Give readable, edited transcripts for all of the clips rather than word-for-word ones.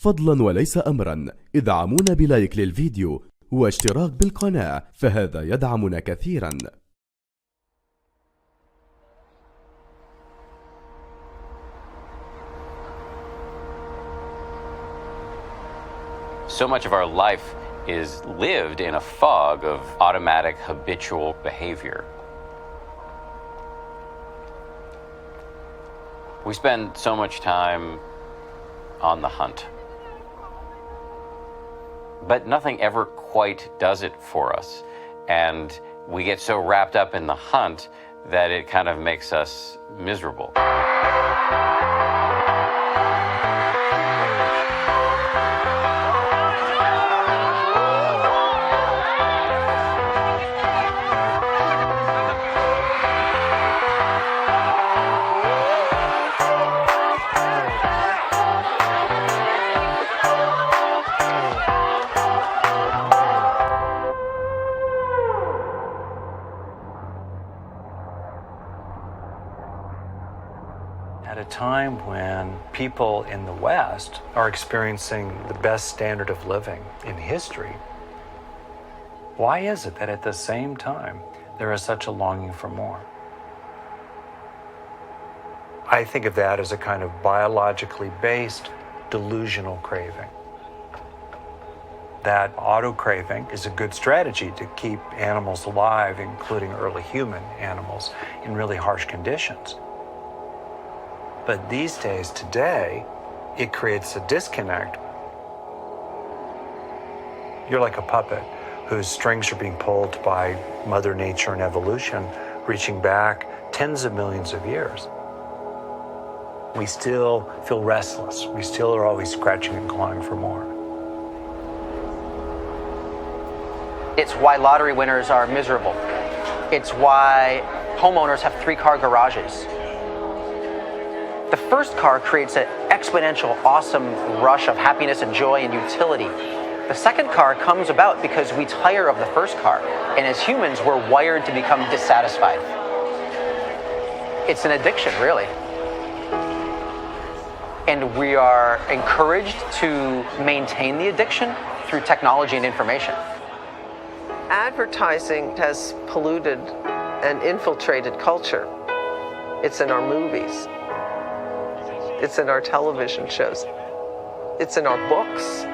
فضلا وليس أمرا ادعمونا بلايك للفيديو واشتراك بالقناة، فهذا يدعمنا كثيرا. So much of our life is lived in a fog of automatic, habitual behavior. We spend so much time on the hunt. But nothing ever quite does it for us. And we get so wrapped up in the hunt that it kind of makes us miserable. At a time when people in the West are experiencing the best standard of living in history, why is it that at the same time there is such a longing for more? I think of that as a kind of biologically based delusional craving. That auto-craving is a good strategy to keep animals alive, including early human animals, in really harsh conditions. But these days, today, it creates a disconnect. You're like a puppet whose strings are being pulled by Mother Nature and evolution, reaching back tens of millions of years. We still feel restless. We still are always scratching and clawing for more. It's why lottery winners are miserable. It's why homeowners have 3-car garages. The first car creates an exponential, awesome rush of happiness and joy and utility. The second car comes about because we tire of the first car, and as humans, we're wired to become dissatisfied. It's an addiction, really. And we are encouraged to maintain the addiction through technology and information. Advertising has polluted and infiltrated culture. It's in our movies. It's in our television shows. It's in our books.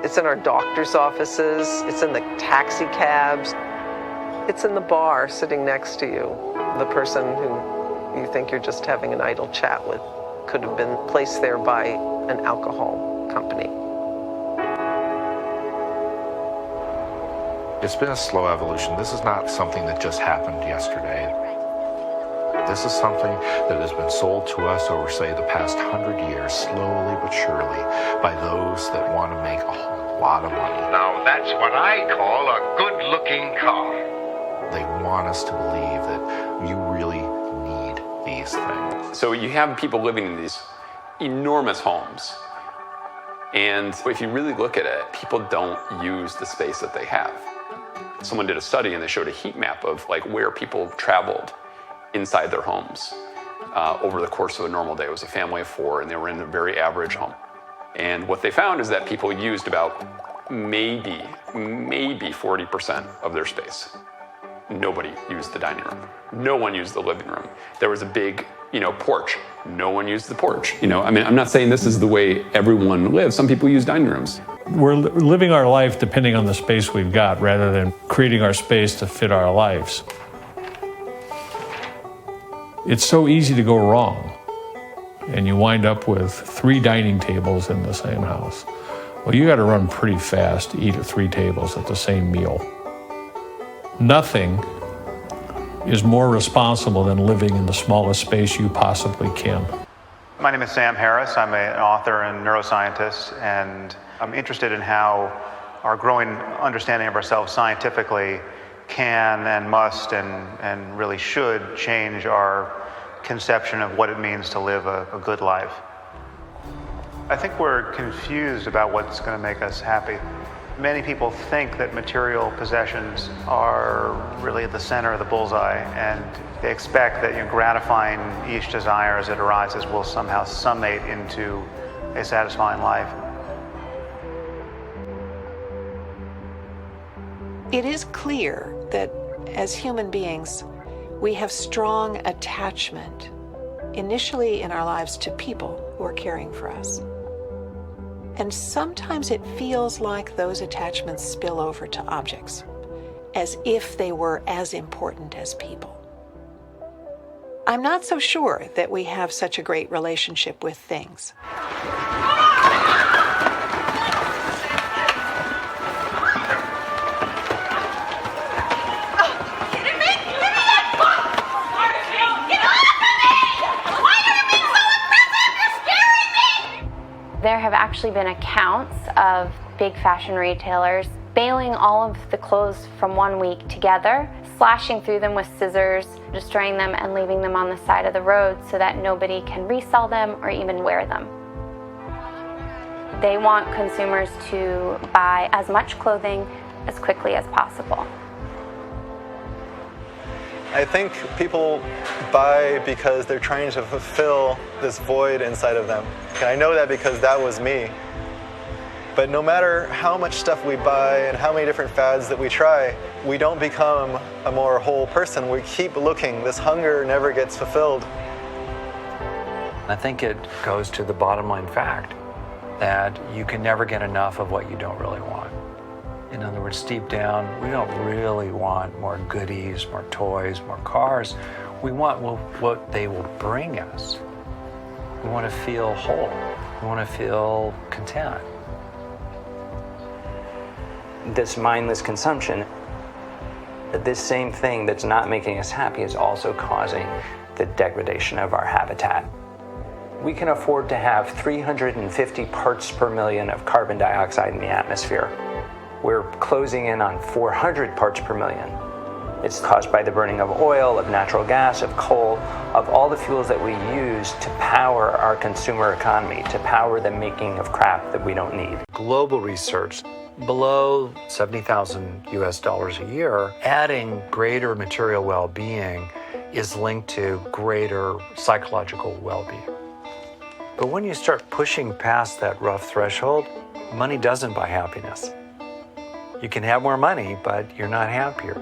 It's in our doctor's offices. It's in the taxi cabs. It's in the bar sitting next to you. The person who you think you're just having an idle chat with could have been placed there by an alcohol company. It's been a slow evolution. This is not something that just happened yesterday. This is something that has been sold to us over, say, the past 100 years, slowly but surely, by those that want to make a whole lot of money. Now that's what I call a good-looking car. They want us to believe that you really need these things. So you have people living in these enormous homes. And if you really look at it, people don't use the space that they have. Someone did a study and they showed a heat map of like where people traveled inside their homes over the course of a normal day. It was a family of 4 and they were in a very average home. And what they found is that people used about maybe 40% of their space. Nobody used the dining room. No one used the living room. There was a big, porch. No one used the porch. I'm not saying this is the way everyone lives. Some people use dining rooms. We're living our life depending on the space we've got rather than creating our space to fit our lives. It's so easy to go wrong, and you wind up with 3 dining tables in the same house. Well, you got to run pretty fast to eat at 3 tables at the same meal. Nothing is more responsible than living in the smallest space you possibly can. My name is Sam Harris. I'm an author and neuroscientist, and I'm interested in how our growing understanding of ourselves scientifically can and must and really should change our conception of what it means to live a good life. I think we're confused about what's going to make us happy. Many people think that material possessions are really at the center of the bullseye, and they expect that gratifying each desire as it arises will somehow summate into a satisfying life. It is clear that as human beings, we have strong attachment, initially in our lives, to people who are caring for us. And sometimes it feels like those attachments spill over to objects, as if they were as important as people. I'm not so sure that we have such a great relationship with things. There have actually been accounts of big fashion retailers baling all of the clothes from one week together, slashing through them with scissors, destroying them and leaving them on the side of the road so that nobody can resell them or even wear them. They want consumers to buy as much clothing as quickly as possible. I think people buy because they're trying to fulfill this void inside of them. And I know that because that was me. But no matter how much stuff we buy and how many different fads that we try, we don't become a more whole person. We keep looking. This hunger never gets fulfilled. I think it goes to the bottom line fact that you can never get enough of what you don't really want. In other words, deep down, we don't really want more goodies, more toys, more cars. We want what they will bring us. We want to feel whole. We want to feel content. This mindless consumption, this same thing that's not making us happy is also causing the degradation of our habitat. We can afford to have 350 parts per million of carbon dioxide in the atmosphere. We're closing in on 400 parts per million. It's caused by the burning of oil, of natural gas, of coal, of all the fuels that we use to power our consumer economy, to power the making of crap that we don't need. Global research, below $70,000 US a year, adding greater material well-being is linked to greater psychological well-being. But when you start pushing past that rough threshold, money doesn't buy happiness. You can have more money, but you're not happier.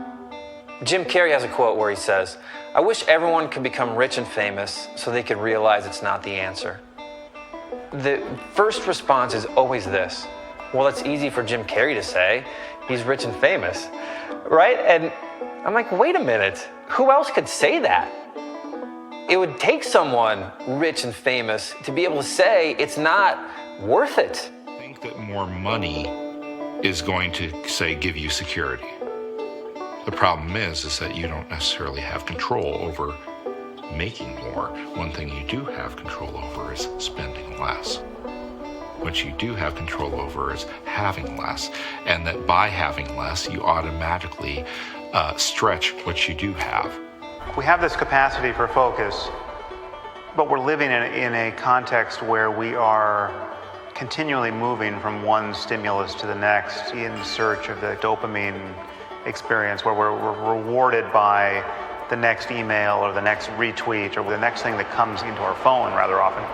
Jim Carrey has a quote where he says, "I wish everyone could become rich and famous so they could realize it's not the answer." The first response is always this: well, it's easy for Jim Carrey to say. He's rich and famous, right? And I'm like, wait a minute. Who else could say that? It would take someone rich and famous to be able to say it's not worth it. I think that more money is going to, say, give you security. The problem is that you don't necessarily have control over making more. One thing you do have control over is spending less. What you do have control over is having less, and that by having less, you automatically stretch what you do have. We have this capacity for focus, but we're living in a context where we are continually moving from one stimulus to the next in search of the dopamine experience, where we're rewarded by the next email or the next retweet or the next thing that comes into our phone rather often.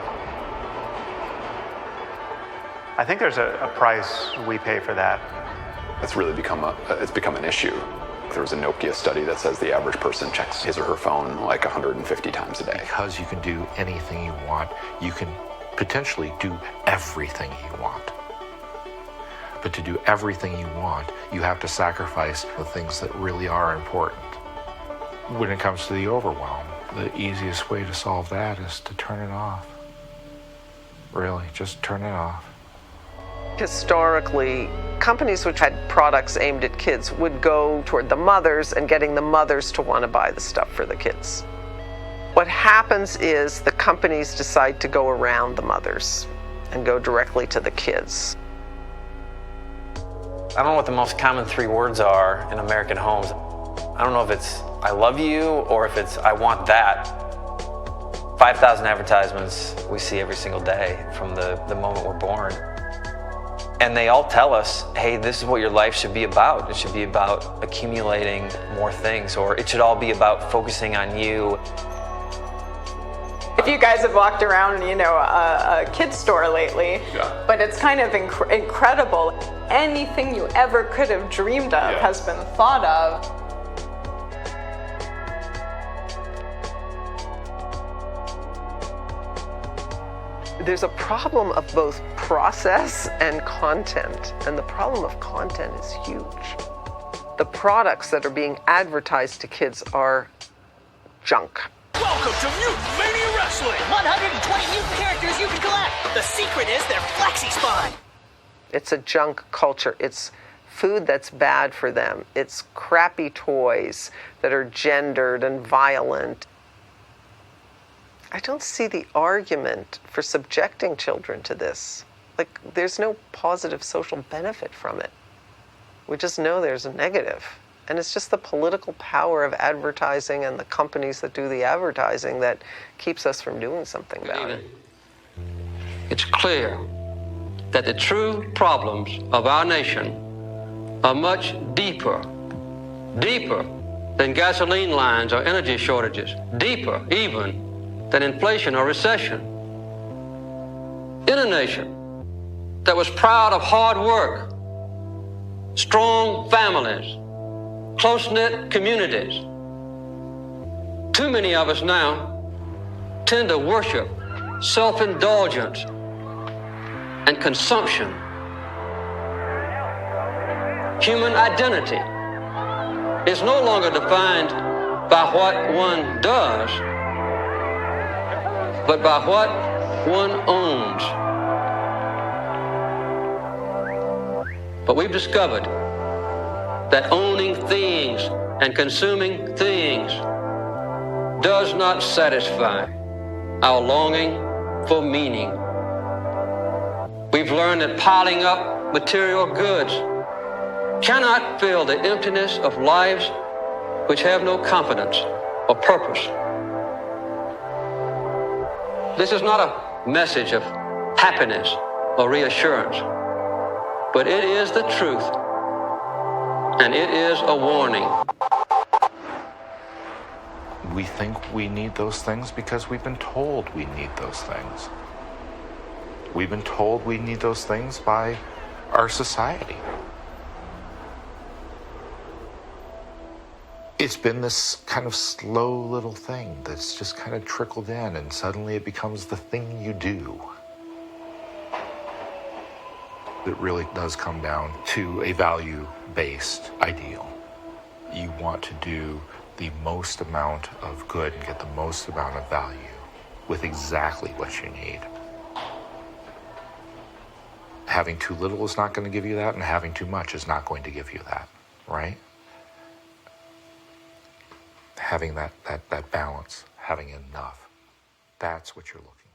I think there's a price we pay for that. It's really become an issue. There was a Nokia study that says the average person checks his or her phone like 150 times a day. Because you can do anything you want, you can potentially do everything you want. But to do everything you want, you have to sacrifice the things that really are important. When it comes to the overwhelm, the easiest way to solve that is to turn it off. Really, just turn it off. Historically, companies which had products aimed at kids would go toward the mothers and getting the mothers to want to buy the stuff for the kids. What happens is the companies decide to go around the mothers and go directly to the kids. I don't know what the most common 3 words are in American homes. I don't know if it's "I love you" or if it's "I want that." 5,000 advertisements we see every single day from the moment we're born. And they all tell us, hey, this is what your life should be about. It should be about accumulating more things, or it should all be about focusing on you. if you guys have walked around, a kid's store lately, but it's kind of incredible. Anything you ever could have dreamed of has been thought of. There's a problem of both process and content, and the problem of content is huge. The products that are being advertised to kids are junk. Welcome to Mutant Mania Wrestling! 120 mutant characters you can collect! The secret is their flexi spine! It's a junk culture. It's food that's bad for them. It's crappy toys that are gendered and violent. I don't see the argument for subjecting children to this. Like, there's no positive social benefit from it. We just know there's a negative. And it's just the political power of advertising and the companies that do the advertising that keeps us from doing something about it. It's clear that the true problems of our nation are much deeper than gasoline lines or energy shortages, deeper even than inflation or recession. In a nation that was proud of hard work, strong families, close-knit communities, too many of us now tend to worship self-indulgence and consumption. Human identity is no longer defined by what one does, but by what one owns. But we've discovered that owning things and consuming things does not satisfy our longing for meaning. We've learned that piling up material goods cannot fill the emptiness of lives which have no confidence or purpose. This is not a message of happiness or reassurance, but it is the truth, and it is a warning. We think we need those things because we've been told we need those things. We've been told we need those things by our society. It's been this kind of slow little thing that's just kind of trickled in, and suddenly it becomes the thing you do. It really does come down to a value-based ideal. You want to do the most amount of good and get the most amount of value with exactly what you need. Having too little is not going to give you that, and having too much is not going to give you that, right? Having that balance, having enough, that's what you're looking for.